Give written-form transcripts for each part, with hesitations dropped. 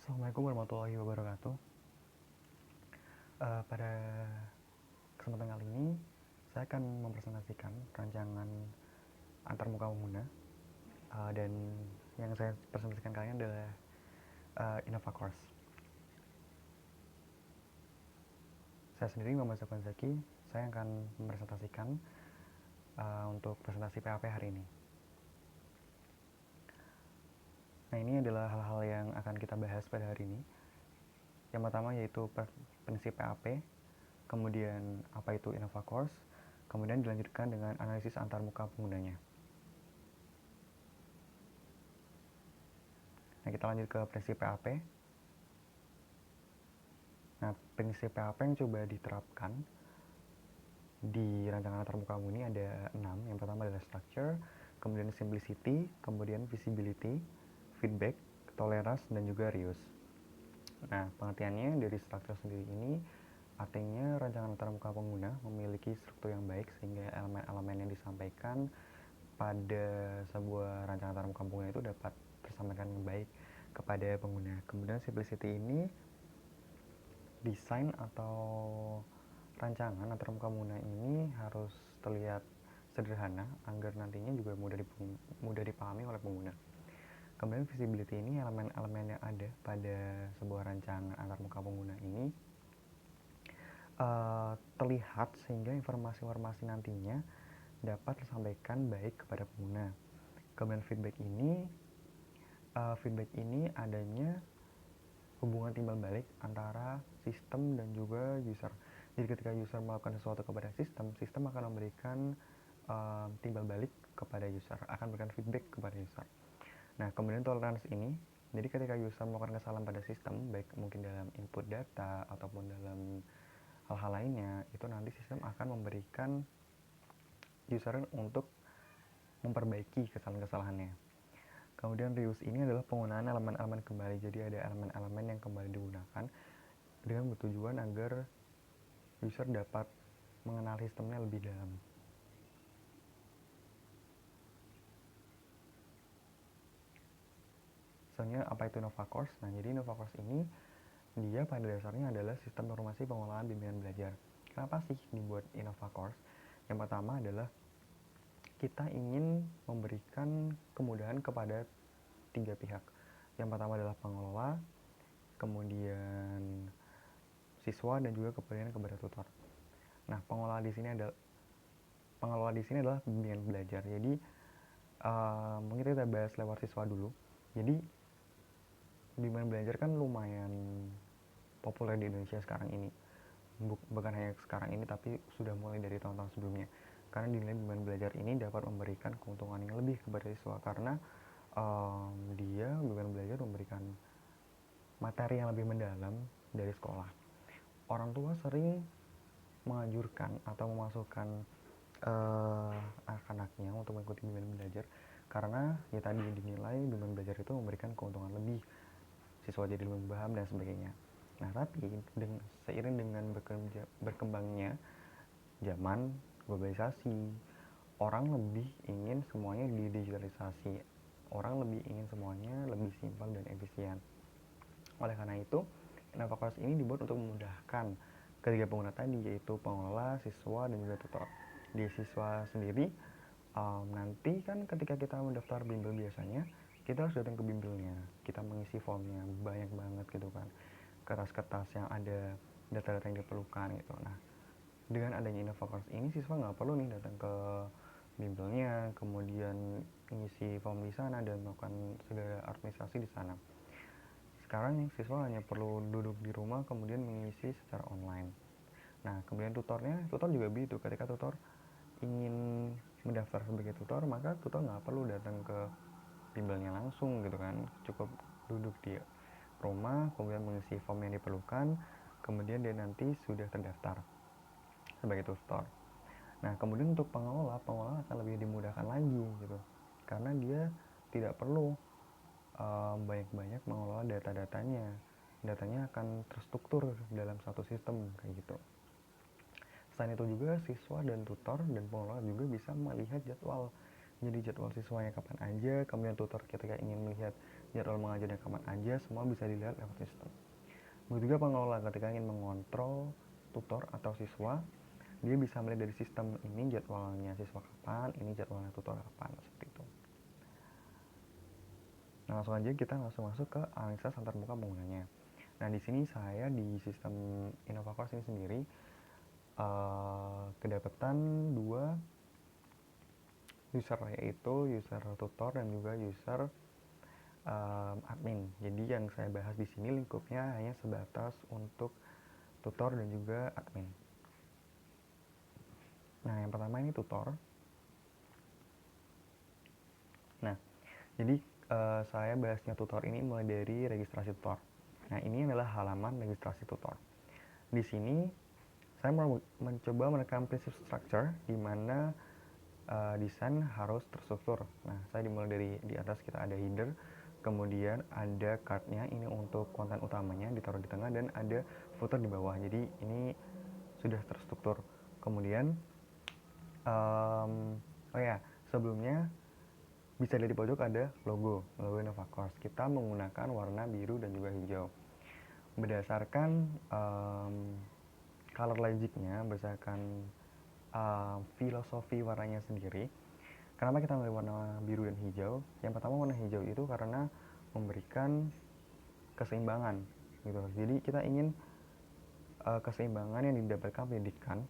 Assalamualaikum warahmatullahi wabarakatuh. Pada kesempatan kali ini, saya akan mempresentasikan rancangan antarmuka pengguna, dan yang saya presentasikan kali ini adalah Innova Course. Saya sendiri Muhammad Sofwan Zaki. Saya akan mempresentasikan untuk presentasi PAP hari ini. Nah, ini adalah hal-hal yang akan kita bahas pada hari ini. Yang pertama yaitu prinsip PAP, kemudian apa itu Innova Course, kemudian dilanjutkan dengan analisis antarmuka penggunanya. Nah, kita lanjut ke prinsip PAP. Nah, prinsip PAP yang coba diterapkan di rancangan antarmuka ini ada 6. Yang pertama adalah structure, kemudian simplicity, kemudian visibility, feedback, tolerance, dan juga reuse. Nah, pengertiannya dari structure sendiri ini artinya rancangan antarmuka pengguna memiliki struktur yang baik sehingga elemen-elemen yang disampaikan pada sebuah rancangan antarmuka pengguna itu dapat tersampaikan dengan baik kepada pengguna. Kemudian simplicity ini desain atau rancangan antarmuka pengguna ini harus terlihat sederhana agar nantinya juga mudah dipahami oleh pengguna. Kemudian visibility ini elemen-elemen yang ada pada sebuah rancangan antarmuka pengguna ini terlihat sehingga informasi-informasi nantinya dapat tersampaikan baik kepada pengguna. Kemudian feedback ini adanya hubungan timbal balik antara sistem dan juga user. Jadi ketika user melakukan sesuatu kepada sistem, sistem akan memberikan timbal balik kepada user, akan memberikan feedback kepada user. Nah, kemudian tolerance ini, jadi ketika user melakukan kesalahan pada sistem, baik mungkin dalam input data ataupun dalam hal-hal lainnya, itu nanti sistem akan memberikan user untuk memperbaiki kesalahan-kesalahannya. Kemudian reuse ini adalah penggunaan elemen-elemen kembali. Jadi ada elemen-elemen yang kembali digunakan dengan bertujuan agar user dapat mengenal sistemnya lebih dalam. Misalnya apa itu Innova Course? Nah, jadi Innova Course ini dia pada dasarnya adalah sistem informasi pengolahan bimbingan belajar. Kenapa sih dibuat Innova Course? Yang pertama adalah kita ingin memberikan kemudahan kepada 3 pihak. Yang pertama adalah pengelola, kemudian siswa, dan juga kemudian kepada tutor. Nah, pengelola di sini adalah bimbingan belajar. Jadi mungkin kita bahas lewat siswa dulu. Jadi bimbingan belajar kan lumayan populer di Indonesia sekarang ini. Bukan hanya sekarang ini, tapi sudah mulai dari tahun-tahun sebelumnya. Karena dinilai bimbingan belajar ini dapat memberikan keuntungan yang lebih kepada siswa karena bimbingan belajar memberikan materi yang lebih mendalam dari sekolah. Orang tua sering menganjurkan atau memasukkan anak-anaknya untuk mengikuti bimbingan belajar karena ya tadi dinilai bimbingan belajar itu memberikan keuntungan lebih, siswa jadi lebih paham dan sebagainya. Nah, tapi seiring dengan berkembangnya zaman globalisasi, orang lebih ingin semuanya didigitalisasi. Orang lebih ingin semuanya lebih simpel dan efisien. Oleh karena itu, Innova Course ini dibuat untuk memudahkan ketiga pengguna tadi, yaitu pengelola, siswa, dan juga tutor. Di siswa sendiri, nanti kan ketika kita mendaftar bimbel biasanya, kita harus datang ke bimbelnya, kita mengisi formnya, banyak banget gitu kan, kertas-kertas yang ada data-data yang diperlukan gitu. Nah, dengan adanya Innova Course ini, siswa nggak perlu nih datang ke bimbelnya, kemudian mengisi form di sana dan melakukan segala administrasi di sana. Sekarang siswa hanya perlu duduk di rumah kemudian mengisi secara online. Nah, kemudian tutor juga begitu. Ketika tutor ingin mendaftar sebagai tutor, maka tutor nggak perlu datang ke bimbelnya langsung gitu kan, cukup duduk di rumah kemudian mengisi form yang diperlukan, kemudian dia nanti sudah terdaftar sebagai tutor. Nah, kemudian untuk pengelola akan lebih dimudahkan lagi gitu, karena dia tidak perlu banyak-banyak mengelola datanya akan terstruktur dalam satu sistem kayak gitu. Selain itu juga siswa dan tutor dan pengelola juga bisa melihat jadwal. Jadi jadwal siswanya kapan aja, kemudian tutor ketika ingin melihat jadwal mengajarnya kapan aja, semua bisa dilihat lewat sistem. Begitu juga pengelola ketika ingin mengontrol tutor atau siswa, dia bisa melihat dari sistem ini jadwalnya siswa kapan, ini jadwalnya tutor kapan, seperti itu. Nah, langsung aja kita langsung masuk ke analisa antar muka penggunanya. Nah, di sini saya di sistem InnovaCourse ini sendiri kedapatan 2 user, yaitu user tutor dan juga user admin. Jadi yang saya bahas di sini lingkupnya hanya sebatas untuk tutor dan juga admin. Nah, yang pertama ini tutor. Nah, jadi saya bahasnya tutor ini mulai dari registrasi tutor. Nah, ini adalah halaman registrasi tutor. Di sini saya mau mencoba menekan prinsip structure di mana desain harus terstruktur. Nah, saya dimulai dari di atas kita ada header, kemudian ada cardnya, ini untuk konten utamanya ditaruh di tengah, dan ada footer di bawah. Jadi ini sudah terstruktur. Kemudian oh ya, sebelumnya bisa dari pojok ada logo InnovaCourse. Kita menggunakan warna biru dan juga hijau. Berdasarkan color logic-nya, berdasarkan filosofi warnanya sendiri. Kenapa kita memilih warna biru dan hijau? Yang pertama, warna hijau itu karena memberikan keseimbangan gitu. Jadi kita ingin keseimbangan yang didapatkan pendidikan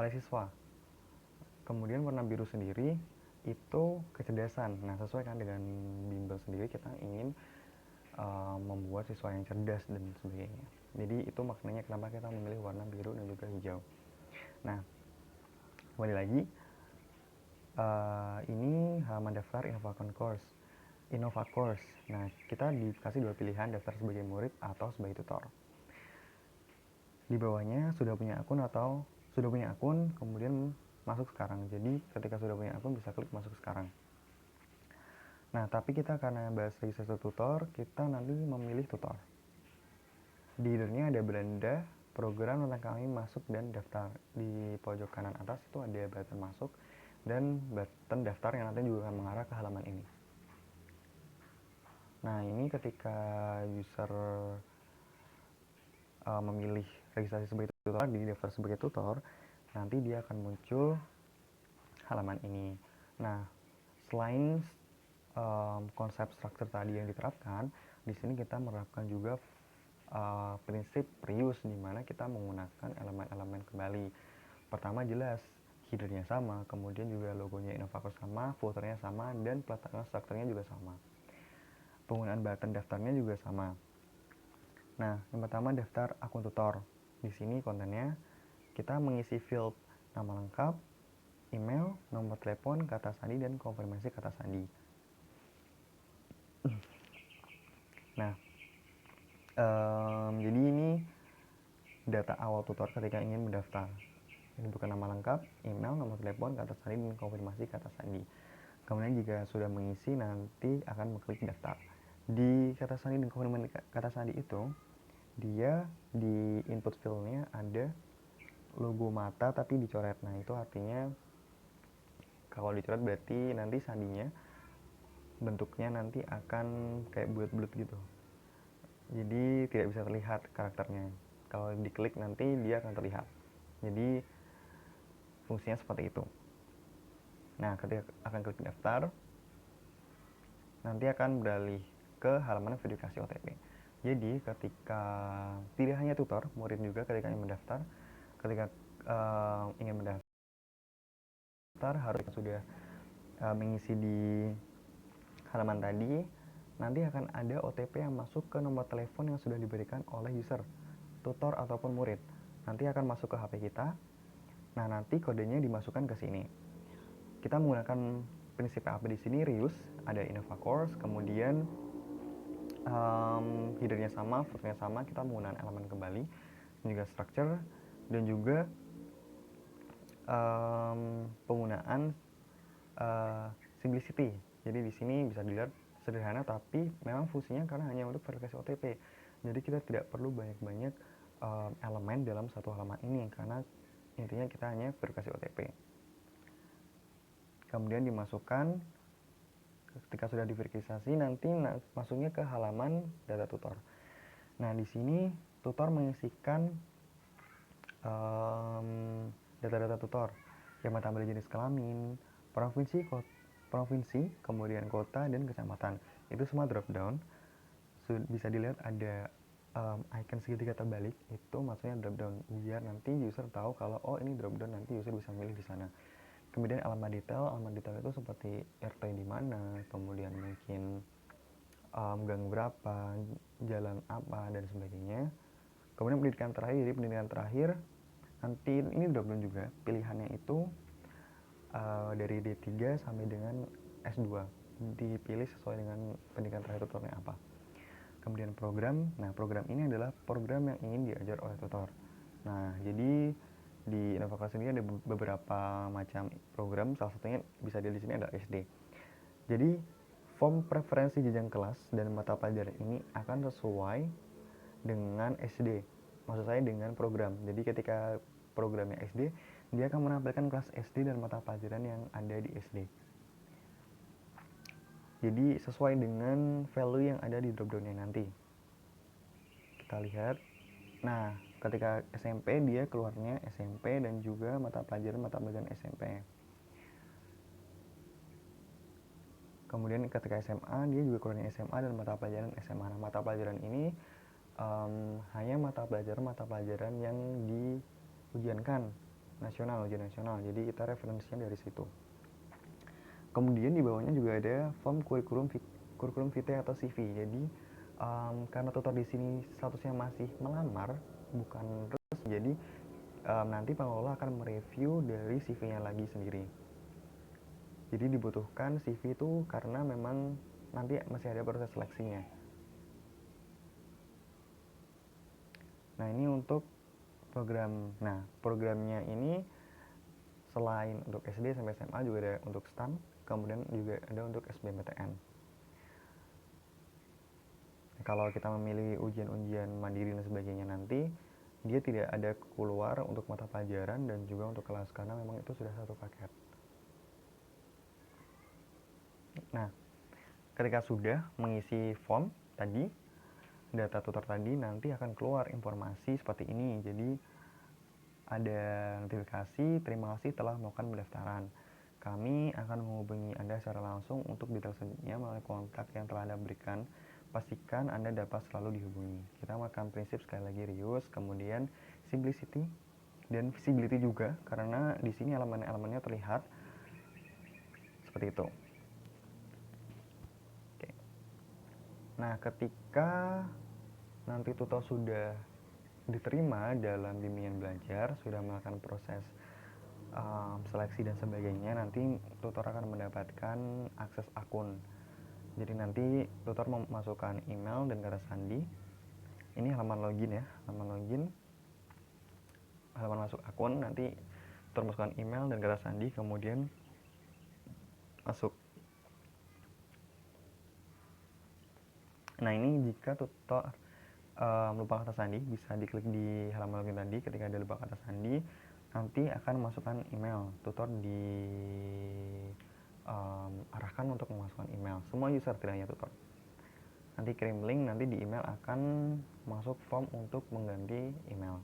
oleh siswa. Kemudian warna biru sendiri itu kecerdasan. Nah, sesuai kan dengan bimbel sendiri, kita ingin membuat siswa yang cerdas dan sebagainya. Jadi itu maknanya kenapa kita memilih warna biru dan juga hijau. Nah, kembali lagi, ini halaman daftar InnovaCourse. Nah, kita dikasih 2 pilihan, daftar sebagai murid atau sebagai tutor. Di bawahnya sudah punya akun atau sudah punya akun kemudian masuk sekarang. Jadi ketika sudah punya akun bisa klik masuk sekarang. Nah, tapi kita karena bahas registrasi tutor, kita nanti memilih tutor. Di headernya ada beranda program tentang kami masuk dan daftar. Di pojok kanan atas itu ada button masuk dan button daftar yang nanti juga akan mengarah ke halaman ini. Nah, ini ketika user memilih registrasi sebagai tutor, di daftar sebagai tutor, nanti dia akan muncul halaman ini. Nah, selain konsep struktur tadi yang diterapkan, di sini kita menerapkan juga prinsip reuse, di mana kita menggunakan elemen-elemen kembali. Pertama jelas headernya sama, kemudian juga logonya InnovaCourse sama, footernya sama, dan peletakan strukturnya juga sama. Penggunaan button daftarnya juga sama. Nah, yang pertama daftar akun tutor. Di sini kontennya kita mengisi field nama lengkap, email, nomor telepon, kata sandi, dan konfirmasi kata sandi. Nah, jadi ini data awal tutor ketika ingin mendaftar. Ini bukan nama lengkap, email, nomor telepon, kata sandi, dan konfirmasi kata sandi. Kemudian jika sudah mengisi, nanti akan mengklik daftar. Di kata sandi dan konfirmasi kata sandi itu, dia di input fieldnya ada logo mata tapi dicoret. Nah, itu artinya kalau dicoret berarti nanti sandinya bentuknya nanti akan kayak bulat-bulat gitu. Jadi tidak bisa terlihat karakternya. Kalau diklik nanti dia akan terlihat. Jadi fungsinya seperti itu. Nah, ketika akan klik daftar, nanti akan beralih ke halaman verifikasi OTP. Jadi ketika tidak hanya tutor, murid juga ketika ingin mendaftar, ketika ingin mendaftar harus sudah mengisi di halaman tadi, nanti akan ada OTP yang masuk ke nomor telepon yang sudah diberikan oleh user, tutor ataupun murid. Nanti akan masuk ke HP kita. Nah, nanti kodenya dimasukkan ke sini. Kita menggunakan prinsip apa di sini? Reuse, ada InnovaCourse, kemudian headernya sama, footernya sama, kita menggunakan elemen kembali, dan juga structure, dan juga penggunaan simplicity. Jadi di sini bisa dilihat sederhana, tapi memang fungsinya karena hanya untuk verifikasi OTP. Jadi kita tidak perlu banyak-banyak elemen dalam satu halaman ini, karena intinya kita hanya verifikasi OTP. Kemudian dimasukkan Ketika sudah diverifikasi, nanti masuknya ke halaman data tutor. Nah, di sini tutor mengisikan data-data tutor, yang tambah jenis kelamin, provinsi, kemudian kota dan kecamatan. Itu semua drop down. Bisa dilihat ada icon segitiga terbalik, itu maksudnya drop down, biar nanti user tahu kalau oh ini drop down, nanti user bisa milih di sana. Kemudian alamat detail itu seperti RT di mana, kemudian mungkin gang berapa, jalan apa dan sebagainya. Kemudian pendidikan terakhir, jadi pendidikan terakhir nanti ini drop down juga, pilihannya itu dari D3 sampai dengan S2, dipilih sesuai dengan pendidikan terakhir tutornya apa. Kemudian program, nah program ini adalah program yang ingin diajar oleh tutor. Nah, jadi di Innova ini ada beberapa macam program, salah satunya bisa dilihat di sini ada SD. Jadi form preferensi jenjang kelas dan mata pelajaran ini akan sesuai dengan SD. Maksud saya dengan program. Jadi ketika programnya SD, dia akan menampilkan kelas SD dan mata pelajaran yang ada di SD. Jadi sesuai dengan value yang ada di dropdownnya nanti. Kita lihat. Nah, ketika SMP dia keluarnya SMP dan juga mata pelajaran SMP. Kemudian ketika SMA dia juga keluarnya SMA dan mata pelajaran SMA. Nah, mata pelajaran ini hanya mata pelajaran yang diujiankan nasional, ujian nasional. Jadi kita referensinya dari situ. Kemudian di bawahnya juga ada form kurikulum vitae atau CV. Jadi karena tutor di sini statusnya masih melamar, bukan resmi, jadi nanti pengelola akan mereview dari CV-nya lagi sendiri. Jadi dibutuhkan CV itu karena memang nanti masih ada proses seleksinya. Nah, ini untuk program. Nah, programnya ini selain untuk SD sampai SMA juga ada untuk STAN, kemudian juga ada untuk SBMPTN. Kalau kita memilih ujian-ujian mandiri dan sebagainya nanti, dia tidak ada keluar untuk mata pelajaran dan juga untuk kelas karena memang itu sudah satu paket. Nah, ketika sudah mengisi form tadi, data tutor tadi, nanti akan keluar informasi seperti ini. Jadi ada notifikasi, terima kasih telah melakukan pendaftaran. Kami akan menghubungi Anda secara langsung untuk detail selanjutnya melalui kontak yang telah Anda berikan. Pastikan Anda dapat selalu dihubungi. Kita makan prinsip sekali lagi reuse, kemudian simplicity dan visibility juga, karena di sini elemen-elemennya terlihat seperti itu. Oke. Nah, ketika nanti tutor sudah diterima dalam bimbingan belajar, sudah melakukan proses seleksi dan sebagainya, nanti tutor akan mendapatkan akses akun. Jadi nanti tutor memasukkan email dan kata sandi. Ini halaman login ya, halaman masuk akun. Nanti tutor masukkan email dan kata sandi, kemudian masuk. Nah, ini jika tutor lupa kata sandi, bisa diklik di halaman login tadi. Ketika ada lupa kata sandi, nanti akan masukkan email. Tutor arahkan untuk memasukkan email. Semua user, tidak hanya tutor. Nanti kirim link, nanti di email akan masuk form untuk mengganti email.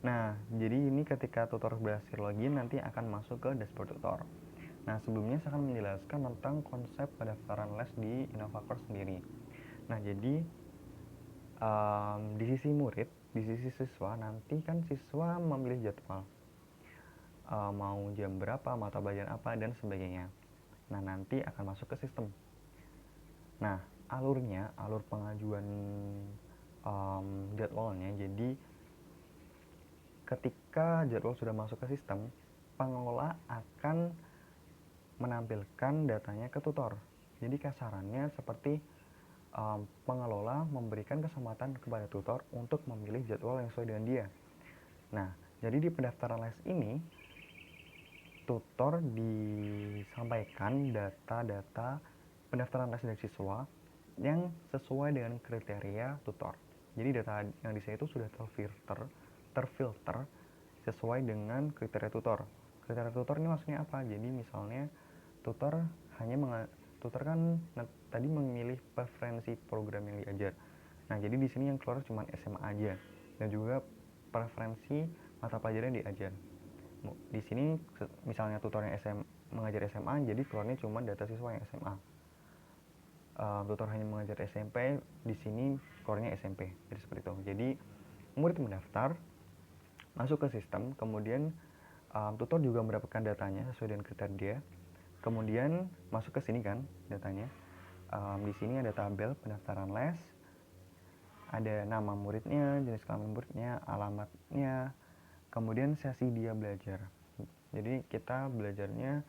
Nah, jadi ini ketika tutor berhasil login, nanti akan masuk ke dashboard tutor. Nah, sebelumnya saya akan menjelaskan tentang konsep pendaftaran les di Innova Course sendiri. Nah, jadi di sisi murid, di sisi siswa, nanti kan siswa memilih jadwal, mau jam berapa, mata pelajaran apa, dan sebagainya. Nah, nanti akan masuk ke sistem. Nah, alur pengajuan jadwalnya, jadi ketika jadwal sudah masuk ke sistem, pengelola akan menampilkan datanya ke tutor. Jadi kasarannya seperti pengelola memberikan kesempatan kepada tutor untuk memilih jadwal yang sesuai dengan dia. Nah, jadi di pendaftaran les ini, tutor disampaikan data-data pendaftaran les dari siswa yang sesuai dengan kriteria tutor. Jadi data yang di sini itu sudah terfilter sesuai dengan kriteria tutor. Kriteria tutor ini maksudnya apa? Jadi misalnya tutor tutor kan tadi memilih preferensi program yang diajar. Nah, jadi di sini yang keluar cuma SMA aja dan juga preferensi mata pelajaran yang diajar. Di sini misalnya tutor yang mengajar SMA, jadi keluarnya cuma data siswa yang SMA. Tutor hanya mengajar SMP, di sini keluarnya SMP. Jadi seperti itu. Jadi murid mendaftar, masuk ke sistem, kemudian tutor juga mendapatkan datanya sesuai dengan kriteria. Kemudian masuk ke sini kan datanya. Di sini ada tabel pendaftaran les, ada nama muridnya, jenis kelamin muridnya, alamatnya, kemudian sesi dia belajar. Jadi kita belajarnya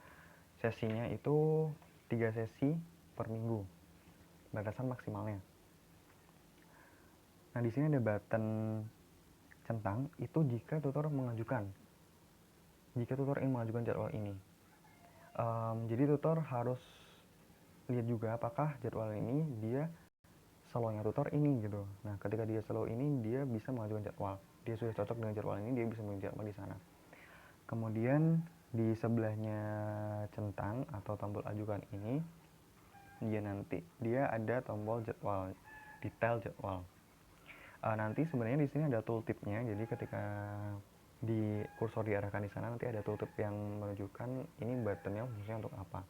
sesinya itu 3 sesi per minggu, batasan maksimalnya. Nah, di sini ada button centang, itu jika tutor ingin mengajukan jadwal ini. Jadi tutor harus lihat juga apakah jadwal ini dia slownya tutor ini gitu. Nah, ketika dia slow ini, dia bisa mengajukan jadwal. Dia sudah cocok dengan jadwal ini, dia bisa mengajukan jadwal di sana. Kemudian di sebelahnya centang atau tombol ajukan ini, dia ada tombol jadwal, detail jadwal. Nanti sebenarnya di sini ada tooltipnya. Jadi ketika di kursor diarahkan di sana, nanti ada tooltip yang menunjukkan ini buttonnya fungsinya untuk apa.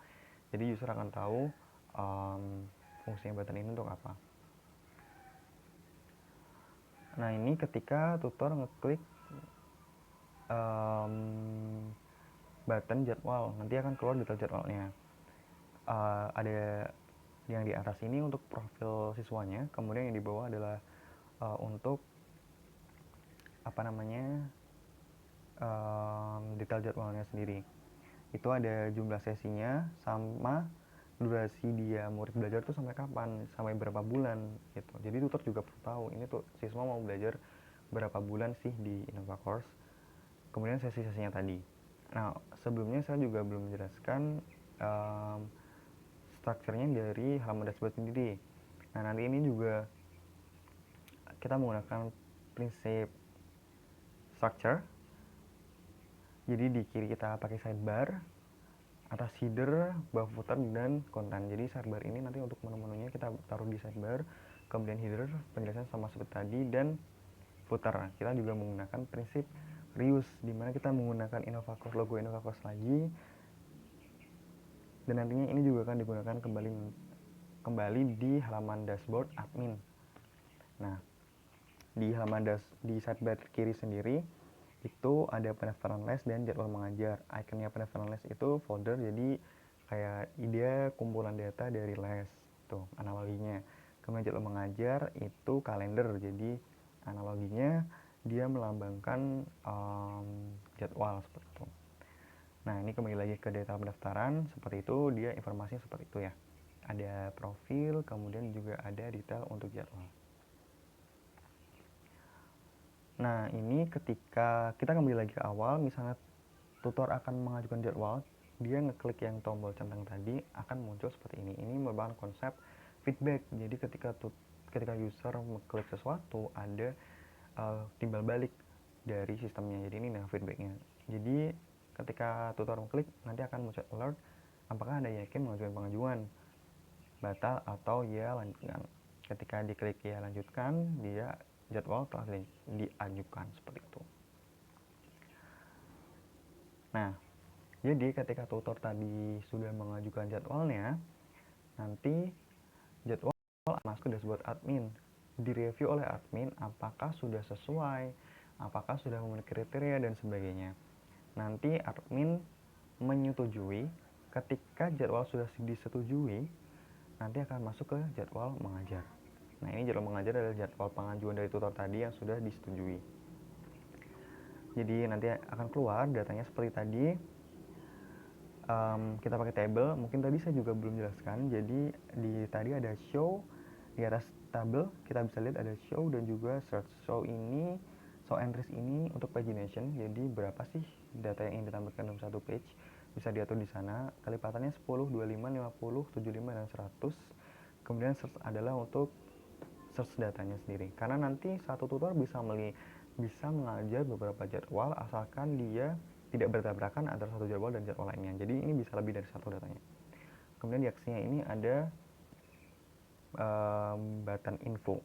Jadi user akan tahu fungsinya button ini untuk apa. Nah, ini ketika tutor ngeklik button jadwal, nanti akan keluar detail jadwalnya. Ada yang di atas ini untuk profil siswanya, kemudian yang di bawah adalah untuk detail jadwalnya sendiri. Itu ada jumlah sesinya sama durasi dia murid belajar tuh sampai kapan, sampai berapa bulan gitu. Jadi tutor juga perlu tahu ini tuh siswa mau belajar berapa bulan sih di Innova Course. Kemudian sesi-sesinya tadi. Nah, sebelumnya saya juga belum menjelaskan strukturnya dari halaman dashboard sendiri. Nah, nanti ini juga kita menggunakan prinsip structure. Jadi di kiri kita pakai sidebar, atas header, bawah footer, dan konten. Jadi sidebar ini nanti untuk menu-menunya kita taruh di sidebar, kemudian header penjelasan sama seperti tadi, dan footer. Kita juga menggunakan prinsip reuse, di mana kita menggunakan Innova Course, logo Innova Course lagi, dan nantinya ini juga akan digunakan kembali di halaman dashboard admin. Nah, di sidebar kiri sendiri itu ada pendaftaran les dan jadwal mengajar. Ikonnya pendaftaran les itu folder, jadi kayak dia kumpulan data dari les tuh analoginya. Kemudian jadwal mengajar itu kalender, jadi analoginya dia melambangkan jadwal seperti itu. Nah, ini kembali lagi ke data pendaftaran, seperti itu, dia informasinya seperti itu ya. Ada profil, kemudian juga ada detail untuk jadwal. Nah, ini ketika kita kembali lagi ke awal, misalnya tutor akan mengajukan jadwal, dia ngeklik yang tombol centang tadi, akan muncul seperti ini. Ini merupakan konsep feedback. Jadi ketika user mengklik sesuatu, ada timbal balik dari sistemnya. Jadi ini feedbacknya. Jadi ketika tutor mengklik, nanti akan muncul alert apakah Anda yakin mengajukan pengajuan, batal atau ya lanjutkan. Ketika diklik ya lanjutkan, dia jadwal telah diajukan seperti itu. Nah, jadi ketika tutor tadi sudah mengajukan jadwalnya, nanti jadwal masuk ke dashboard admin, direview oleh admin apakah sudah sesuai, apakah sudah memenuhi kriteria dan sebagainya. Nanti admin menyetujui. Ketika jadwal sudah disetujui, nanti akan masuk ke jadwal mengajar. Nah, ini jadwal mengajar adalah jadwal pengajuan dari tutor tadi yang sudah disetujui. Jadi nanti akan keluar datanya seperti tadi. Kita pakai table. Mungkin tadi saya juga belum jelaskan. Jadi tadi ada show di atas tabel. Kita bisa lihat ada show dan juga search. Show entries ini untuk pagination. Jadi berapa sih data yang ingin ditampilkan dalam satu page? Bisa diatur di sana. Kelipatannya 10, 25, 50, 75, dan 100. Kemudian search adalah untuk search datanya sendiri, karena nanti satu tutor bisa mengajar beberapa jadwal asalkan dia tidak bertabrakan antara satu jadwal dan jadwal lainnya. Jadi ini bisa lebih dari satu datanya. Kemudian di aksinya ini ada button info.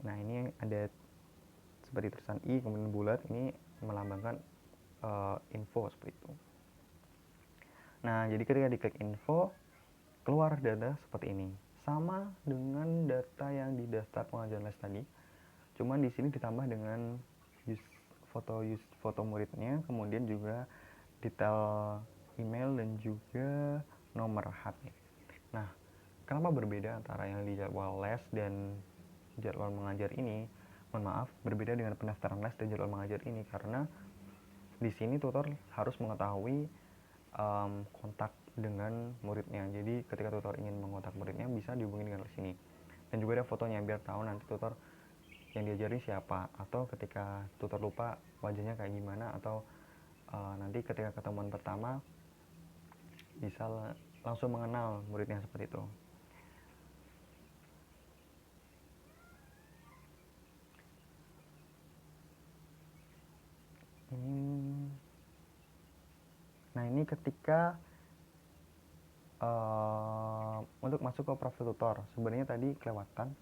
Nah ini ada seperti tulisan i kemudian bulat, ini melambangkan info seperti itu. Nah jadi ketika diklik info, keluar data seperti ini, sama dengan data yang di daftar pengajuan les tadi, cuman di sini ditambah dengan foto muridnya, kemudian juga detail email dan juga nomor HP. Nah, kenapa berbeda antara yang di jadwal les dan jadwal mengajar ini? Mohon maaf, berbeda dengan pendaftaran les dan jadwal mengajar ini karena di sini tutor harus mengetahui kontak dengan muridnya. Jadi ketika tutor ingin mengontak muridnya bisa dihubungi dengan sini. Dan juga ada fotonya biar tahu nanti tutor yang diajari siapa, atau ketika tutor lupa wajahnya kayak gimana, atau nanti ketika ketemuan pertama bisa langsung mengenal muridnya seperti itu. Nah ini ketika untuk masuk ke profil tutor, sebenarnya tadi kelewatan.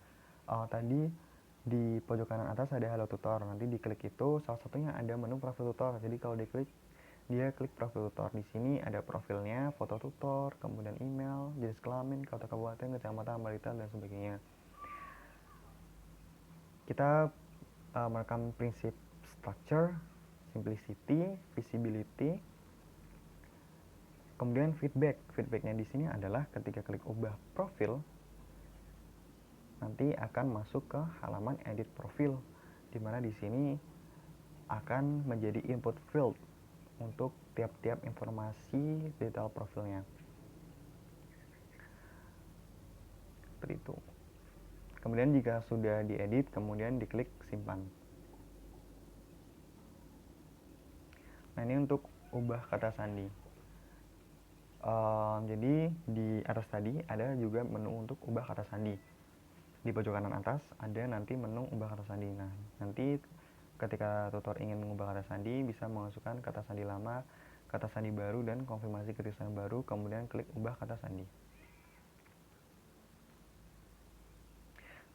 Tadi di pojok kanan atas ada halo tutor, nanti diklik itu salah satunya ada menu profil tutor. Jadi kalau diklik, dia klik profil tutor. Di sini ada profilnya, foto tutor, kemudian email, jenis kelamin, kota kabupaten, kecamatan, balita, dan sebagainya. Kita merekam prinsip structure, simplicity, visibility, kemudian feedback. Feedbacknya di sini adalah ketika klik ubah profil, nanti akan masuk ke halaman edit profil, dimana di sini akan menjadi input field untuk tiap-tiap informasi detail profilnya. Seperti itu. Kemudian jika sudah diedit, kemudian diklik simpan. Nah ini untuk ubah kata sandi. Jadi di atas tadi ada juga menu untuk ubah kata sandi. Di pojok kanan atas ada nanti menu ubah kata sandi. Nah nanti ketika tutor ingin mengubah kata sandi, bisa memasukkan kata sandi lama, kata sandi baru, dan konfirmasi ketulisan baru, kemudian klik ubah kata sandi.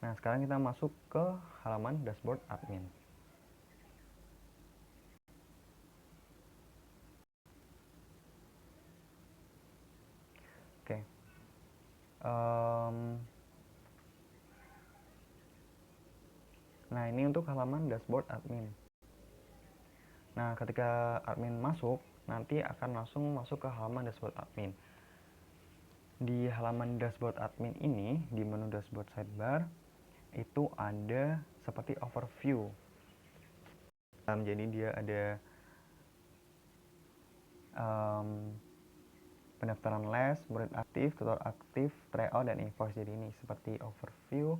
Nah sekarang kita masuk ke halaman dashboard admin. Oke. Nah ini untuk halaman dashboard admin. Nah ketika admin masuk, nanti akan langsung masuk ke halaman dashboard admin. Di halaman dashboard admin ini, di menu dashboard sidebar, itu ada seperti overview. Jadi dia ada pendaftaran les, murid aktif, tutor aktif, tryout, dan invoice. Jadi ini seperti overview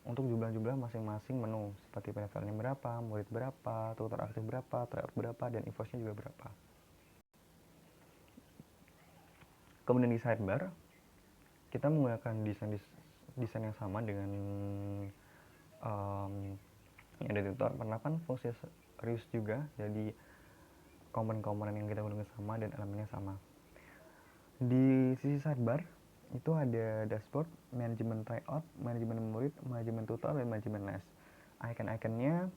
untuk jumlah-jumlah masing-masing menu, seperti pendaftarannya berapa, murid berapa, tutor aktif berapa, tryout berapa, dan invoice-nya juga berapa. Kemudian di sidebar, kita menggunakan desain yang sama dengan yang ada di tutor, penerapan fungsi reuse juga, jadi komponen-komponen yang kita gunakan sama dan elemennya sama. Di sisi sidebar itu ada dashboard, manajemen tryout, manajemen murid, manajemen tutor, dan manajemen les. Icon-iconnya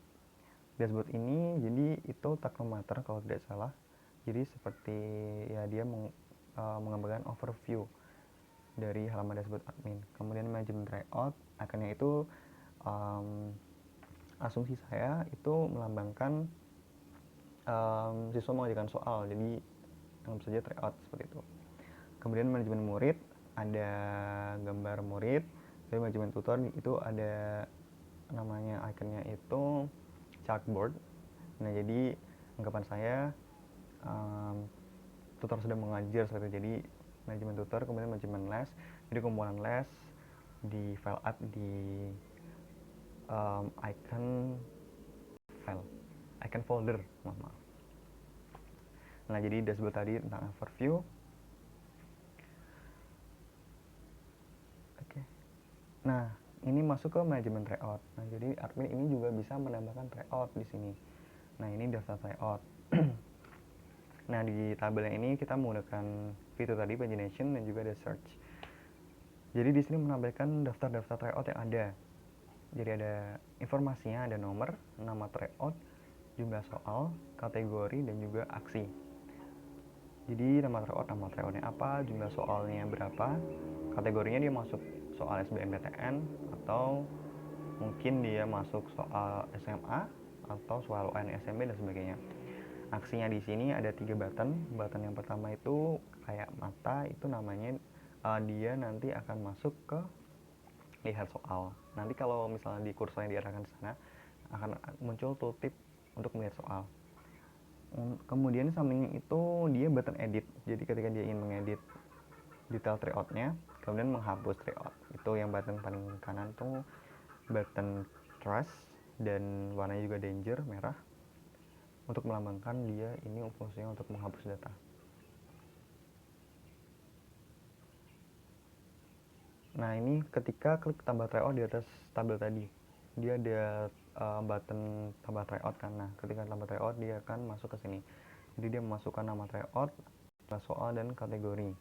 dashboard ini jadi itu taksometer kalau tidak salah. Jadi seperti ya dia menggambarkan overview dari halaman dashboard admin. Kemudian manajemen tryout, iconnya itu asumsi saya itu melambangkan siswa mengajukan soal, jadi anggap saja tryout seperti itu. Kemudian manajemen murid, ada gambar murid. Dari manajemen tutor itu ada namanya ikonnya itu chalkboard. Nah jadi anggapan saya tutor sedang mengajar seperti itu. Jadi manajemen tutor, kemudian manajemen les. Jadi komponen les di file add di icon file, icon folder, maaf. Nah jadi dashboard tadi tentang overview. Nah, ini masuk ke manajemen tryout. Nah, jadi admin ini juga bisa menambahkan tryout di sini. Nah, ini daftar tryout. Nah, di tabel yang ini kita menggunakan fitur tadi pagination dan juga ada search. Jadi di sini menampilkan daftar-daftar tryout yang ada. Jadi ada informasinya, ada nomor, nama tryout, jumlah soal, kategori, dan juga aksi. Jadi nama tryoutnya apa, jumlah soalnya berapa, kategorinya dia masuk soal SBMPTN atau mungkin dia masuk soal SMA atau soal UN SMB dan sebagainya. Aksinya di sini ada 3 button. Button yang pertama itu kayak mata, itu namanya dia nanti akan masuk ke lihat soal. Nanti kalau misalnya di kursornya diarahkan ke sana, akan muncul tooltip untuk melihat soal. Kemudian samping itu dia button edit. Jadi ketika dia ingin mengedit detail tryoutnya, kemudian menghapus tryout, itu yang button paling kanan tuh button trust, dan warnanya juga danger, merah, untuk melambangkan dia ini fungsinya untuk menghapus data. Nah, ini ketika klik tambah tryout di atas tabel tadi, dia ada button tambah tryout kan. Nah, ketika tambah tryout dia akan masuk ke sini. Jadi dia memasukkan nama tryout, soal, dan kategori.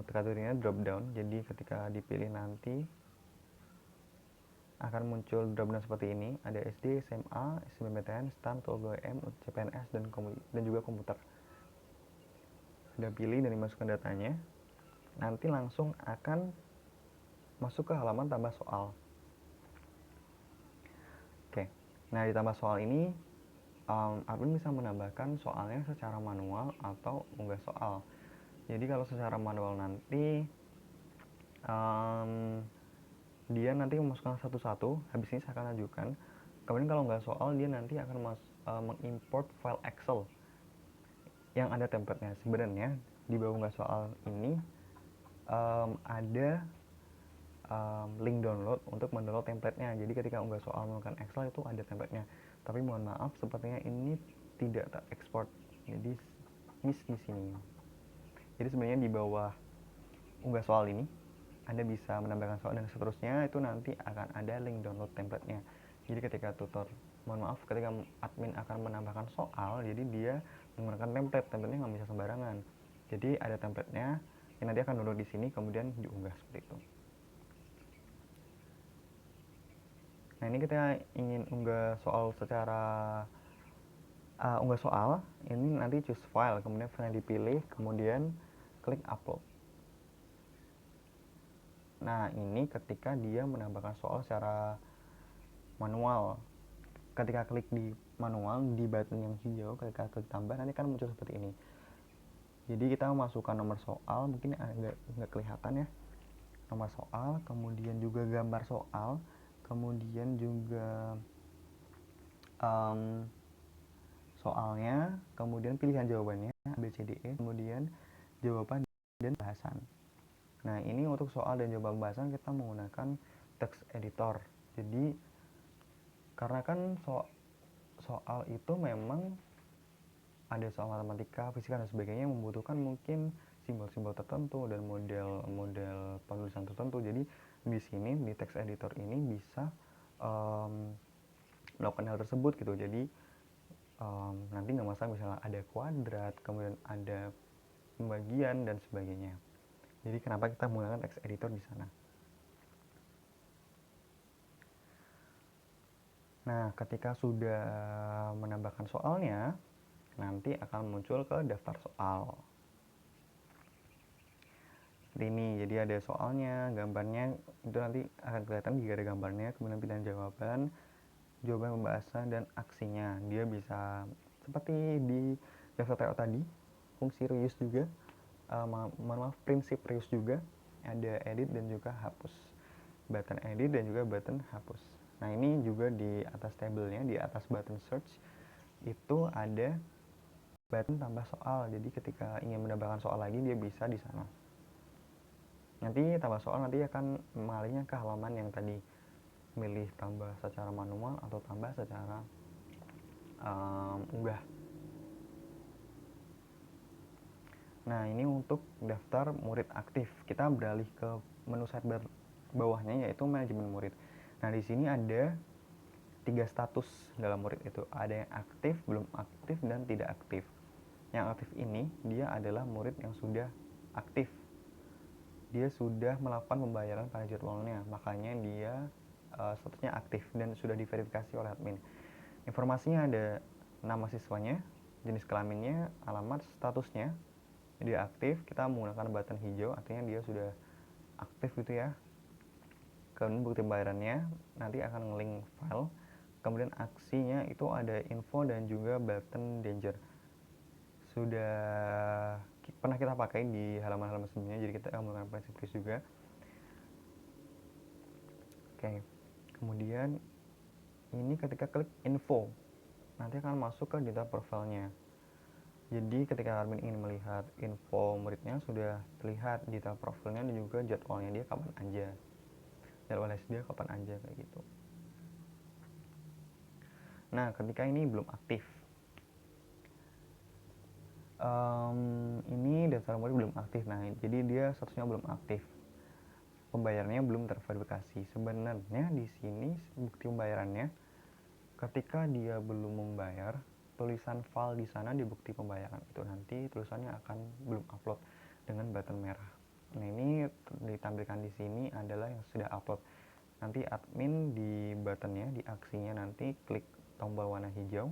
Kategorinya drop down. Jadi ketika dipilih nanti akan muncul drop down seperti ini. Ada SD, SMA, SBMPTN, STAN, TOGM, CPNS, dan juga komputer. Sudah pilih dan dimasukkan datanya, nanti langsung akan masuk ke halaman tambah soal. Oke, nah di tambah soal ini admin bisa menambahkan soalnya secara manual atau unggah soal. Jadi kalau secara manual nanti dia nanti memasukkan satu-satu, habis ini saya akan ajukan. Kemudian kalau nggak soal, dia nanti akan mengimport file Excel yang ada template-nya. Sebenarnya di bawah nggak soal ini ada link download untuk mendownload template-nya. Jadi ketika unggah soal menggunakan Excel itu ada template-nya. Tapi mohon maaf, sepertinya ini tidak terekspor. Jadi miss di sini. Jadi sebenarnya di bawah unggah soal ini Anda bisa menambahkan soal dan seterusnya, itu nanti akan ada link download template-nya. Jadi ketika ketika admin akan menambahkan soal, jadi dia menggunakan template-nya nggak bisa sembarangan. Jadi ada template-nya yang nanti akan download di sini, kemudian diunggah seperti itu. Nah, ini kita ingin unggah soal unggah soal, ini nanti choose file, kemudian file dipilih, kemudian klik upload. Nah, ini ketika dia menambahkan soal secara manual. Ketika klik di manual, di button yang hijau, ketika klik tambah, nanti akan muncul seperti ini. Jadi kita masukkan nomor soal, mungkin nggak kelihatan ya. Nomor soal, kemudian juga gambar soal, kemudian juga soalnya, kemudian pilihan jawabannya A, B, C, D, E, kemudian jawaban dan bahasan. Nah, ini untuk soal dan jawaban pembahasan kita menggunakan text editor. Jadi karena kan soal itu memang ada soal matematika, fisika dan sebagainya yang membutuhkan mungkin simbol-simbol tertentu dan model penulisan tertentu. Jadi di sini di text editor ini bisa melakukan hal tersebut gitu. Jadi nanti nggak masalah misalnya ada kuadrat, kemudian ada pembagian dan sebagainya. Jadi kenapa kita menggunakan text editor di sana? Nah, ketika sudah menambahkan soalnya, nanti akan muncul ke daftar soal. Seperti ini, jadi ada soalnya, gambarnya, itu nanti akan kelihatan jika ada gambarnya, kemudian pilihan jawaban pembahasan, dan aksinya. Dia bisa seperti di daftar TO tadi, fungsi reuse juga, prinsip reuse juga, ada edit dan juga hapus. Button edit dan juga button hapus. Nah, ini juga di atas tabelnya, di atas button search, itu ada button tambah soal. Jadi ketika ingin menambahkan soal lagi, dia bisa di sana. Nanti tambah soal nanti akan mengalihnya ke halaman yang tadi, milih tambah secara manual atau tambah secara unggah. Nah, ini untuk daftar murid aktif. Kita beralih ke menu sidebar bawahnya, yaitu manajemen murid. Nah, di sini ada 3 status dalam murid itu. Ada yang aktif, belum aktif, dan tidak aktif. Yang aktif ini dia adalah murid yang sudah aktif. Dia sudah melakukan pembayaran pada jadwalnya, makanya dia statusnya aktif dan sudah diverifikasi oleh admin. Informasinya ada nama siswanya, jenis kelaminnya, alamat, statusnya. Dia aktif, kita menggunakan button hijau, artinya dia sudah aktif gitu ya. Kemudian bukti pembayarannya nanti akan ngelink file. Kemudian aksinya itu ada info dan juga button danger. Sudah pernah kita pakai di halaman-halaman sebelumnya, jadi kita akan menggunakan prinsip kris juga. Oke, kemudian ini ketika klik info nanti akan masuk ke data profilnya. Jadi ketika admin ingin melihat info muridnya, sudah terlihat detail profilnya dan juga jadwalnya dia kapan aja, jadwal les dia kapan aja kayak gitu. Nah ketika ini belum aktif, ini daftar murid belum aktif. Nah jadi dia statusnya belum aktif, pembayarannya belum terverifikasi. Sebenarnya di sini bukti pembayarannya, ketika dia belum membayar, tulisan file di sana di bukti pembayaran itu nanti tulisannya akan belum upload dengan button merah. Nah ini ditampilkan di sini adalah yang sudah upload. Nanti admin di buttonnya, di aksinya nanti klik tombol warna hijau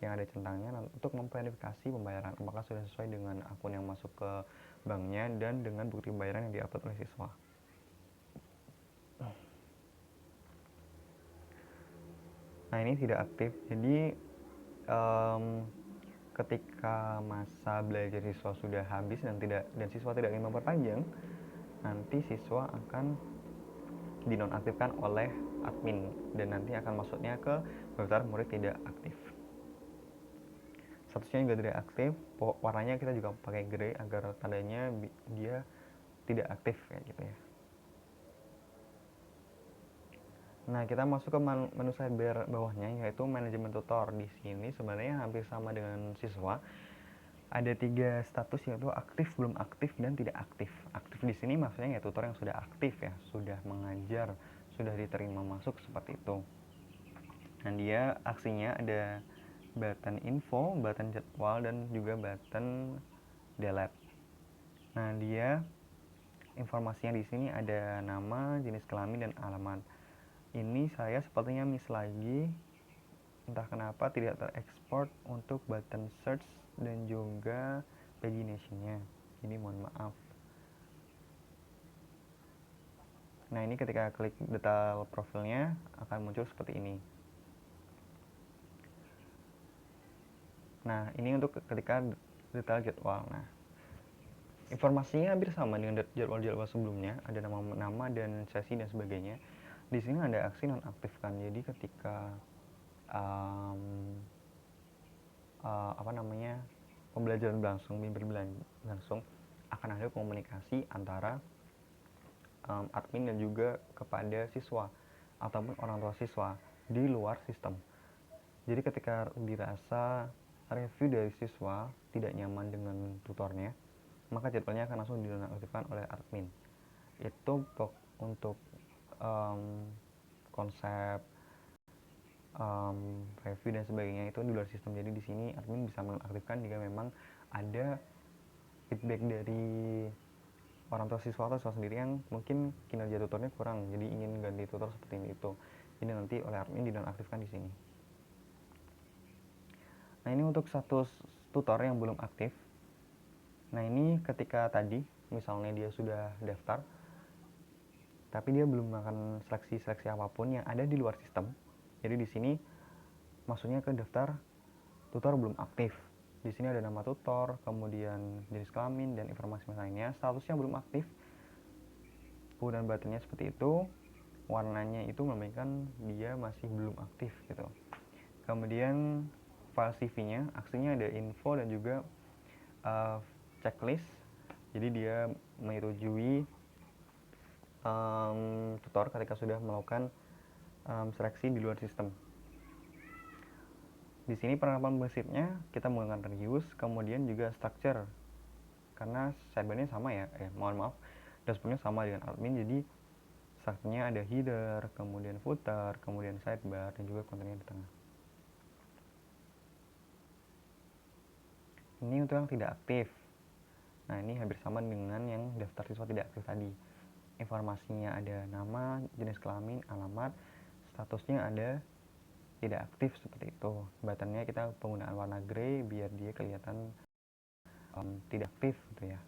yang ada centangnya untuk memverifikasi pembayaran apakah sudah sesuai dengan akun yang masuk ke banknya dan dengan bukti pembayaran yang diupload oleh siswa. Nah ini tidak aktif, jadi ketika masa belajar siswa sudah habis dan siswa tidak ingin memperpanjang, nanti siswa akan dinonaktifkan oleh admin dan nanti akan masuknya ke daftar murid tidak aktif. Statusnya juga tidak aktif, warnanya kita juga pakai grey agar tandanya dia tidak aktif kayak gitu ya. Nah, kita masuk ke menu sidebar bawahnya, yaitu manajemen tutor. Di sini sebenarnya hampir sama dengan siswa. Ada 3 status, yaitu aktif, belum aktif, dan tidak aktif. Aktif di sini maksudnya ya tutor yang sudah aktif ya, sudah mengajar, sudah diterima masuk seperti itu. Dan dia aksinya ada button info, button jadwal, dan juga button delete. Nah, dia informasinya di sini ada nama, jenis kelamin, dan alamat. Ini saya sepertinya miss lagi, entah kenapa tidak terekspor untuk button search dan juga pagination-nya. Ini mohon maaf. Nah ini ketika klik detail profilnya akan muncul seperti ini. Nah ini untuk ketika detail jadwal. Nah informasinya hampir sama dengan jadwal-jadwal sebelumnya, ada nama dan sesi dan sebagainya. Di sini ada aksi nonaktifkan. Jadi ketika pembelajaran berlangsung akan ada komunikasi antara admin dan juga kepada siswa ataupun orang tua siswa di luar sistem. Jadi ketika dirasa review dari siswa tidak nyaman dengan tutornya, maka jadwalnya akan langsung dinonaktifkan oleh admin. Itu untuk konsep review dan sebagainya itu di luar sistem. Jadi di sini admin bisa mengaktifkan jika memang ada feedback dari orang tua siswa atau siswa sendiri yang mungkin kinerja tutornya kurang, jadi ingin ganti tutor seperti ini itu. Ini nanti oleh admin dinonaktifkan di sini. Nah ini untuk status tutor yang belum aktif. Nah ini ketika tadi misalnya dia sudah daftar, tapi dia belum melakukan seleksi apapun yang ada di luar sistem. Jadi di sini masuknya ke daftar tutor belum aktif. Di sini ada nama tutor, kemudian jenis kelamin dan informasi lainnya. Statusnya belum aktif. Kemudian buttonnya seperti itu. Warnanya itu melambangkan dia masih belum aktif gitu. Kemudian file CV-nya, aksinya ada info dan juga checklist. Jadi dia menyetujui tutor ketika sudah melakukan seleksi di luar sistem. Di sini penerapan prinsipnya kita menggunakan reuse, kemudian juga structure. Karena sidebar-nya sama ya, mohon maaf, dashboard-nya sama dengan admin, jadi Strukturnya ada header, kemudian footer, kemudian sidebar, dan juga kontennya di tengah. Ini untuk yang tidak aktif. Nah, ini hampir sama dengan yang daftar siswa tidak aktif tadi. Informasinya ada nama, jenis kelamin, alamat, statusnya ada tidak aktif seperti itu. Buttonnya kita penggunaan warna grey biar dia kelihatan tidak aktif gitu ya.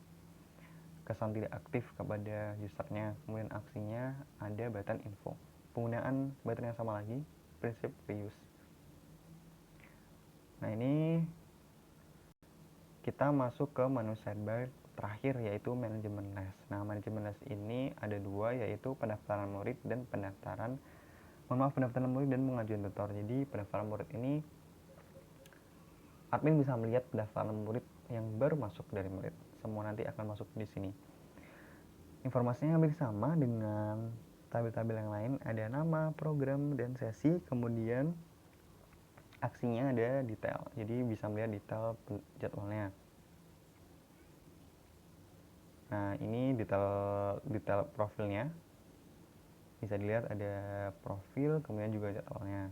Kesan tidak aktif kepada usernya. Kemudian aksinya ada button info. Penggunaan button yang sama lagi, prinsip reuse. Nah, ini kita masuk ke menu sidebar terakhir, yaitu manajemen les. Nah, manajemen les ini ada dua, yaitu pendaftaran murid dan pendaftaran murid dan pengajuan tutor. Jadi pendaftaran murid ini admin bisa melihat pendaftaran murid yang baru masuk dari murid. Semua nanti akan masuk di sini. Informasinya hampir sama dengan tabel-tabel yang lain. Ada nama, program, dan sesi. Kemudian aksinya ada detail. Jadi bisa melihat detail jadwalnya. Nah, ini detail profilnya. Bisa dilihat ada profil, kemudian juga jadwalnya.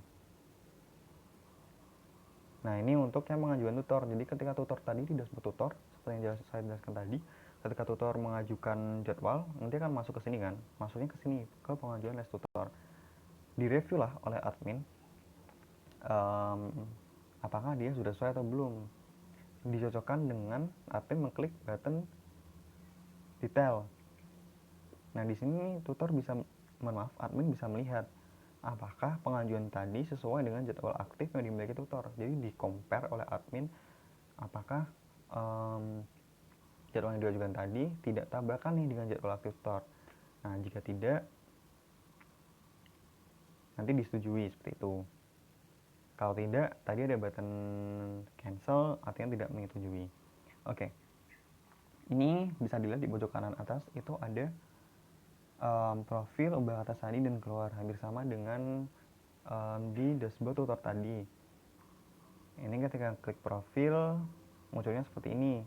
Nah, ini untuk yang pengajuan tutor. Jadi ketika tutor tadi di dashboard tutor, seperti yang saya jelaskan tadi, ketika tutor mengajukan jadwal, nanti akan masuk ke sini kan. Masuknya ke sini, ke pengajuan les tutor. Direview lah oleh admin, apakah dia sudah sesuai atau belum. Dicocokkan dengan admin mengklik button detail. Nah, di sini tutor bisa, admin bisa melihat apakah pengajuan tadi sesuai dengan jadwal aktif yang dimiliki tutor. Jadi di compare oleh admin apakah jadwal yang diajukan tadi tidak tabrakan nih dengan jadwal aktif tutor. Nah, jika tidak, nanti disetujui seperti itu. Kalau tidak, tadi ada button cancel, artinya tidak menyetujui. Oke. Ini bisa dilihat di pojok kanan atas, itu ada profil, ubah kata sandi, dan keluar. Hampir sama dengan di dashboard tutor tadi. Ini ketika klik profil, munculnya seperti ini.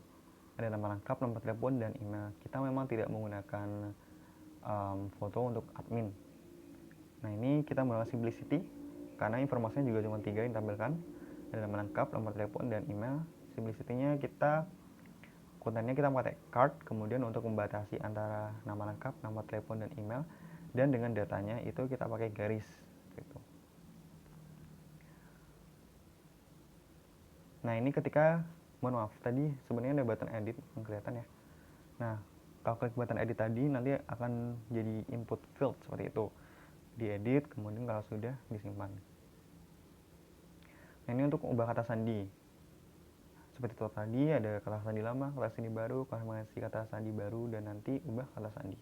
Ada nama lengkap, nomor telepon, dan email. Kita memang tidak menggunakan foto untuk admin. Nah, ini kita menggunakan simplicity, karena informasinya juga cuma 3 yang ditampilkan. Ada nama lengkap, nomor telepon, dan email. Simplicity-nya kontennya kita pakai card, kemudian untuk membatasi antara nama lengkap, nomor telepon, dan email, dan dengan datanya itu kita pakai garis gitu. Nah, ini ketika, mohon maaf, tadi sebenarnya ada button edit yang kelihatan ya. Nah, kalau klik button edit tadi nanti akan jadi input field seperti itu. Diedit, kemudian kalau sudah disimpan. Nah, ini untuk ubah kata sandi. Seperti itu tadi, ada kata sandi lama, kata sandi baru, konfirmasi kata sandi baru, dan nanti ubah kata sandi.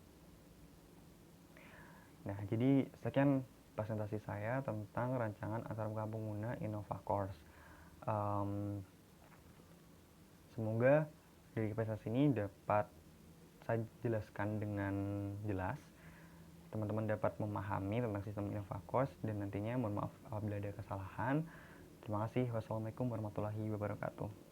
Nah, jadi sekian presentasi saya tentang rancangan antarmuka pengguna Innova Course. Semoga dari presentasi ini dapat saya jelaskan dengan jelas. Teman-teman dapat memahami tentang sistem Innova Course, dan nantinya mohon maaf apabila ada kesalahan. Terima kasih. Wassalamualaikum warahmatullahi wabarakatuh.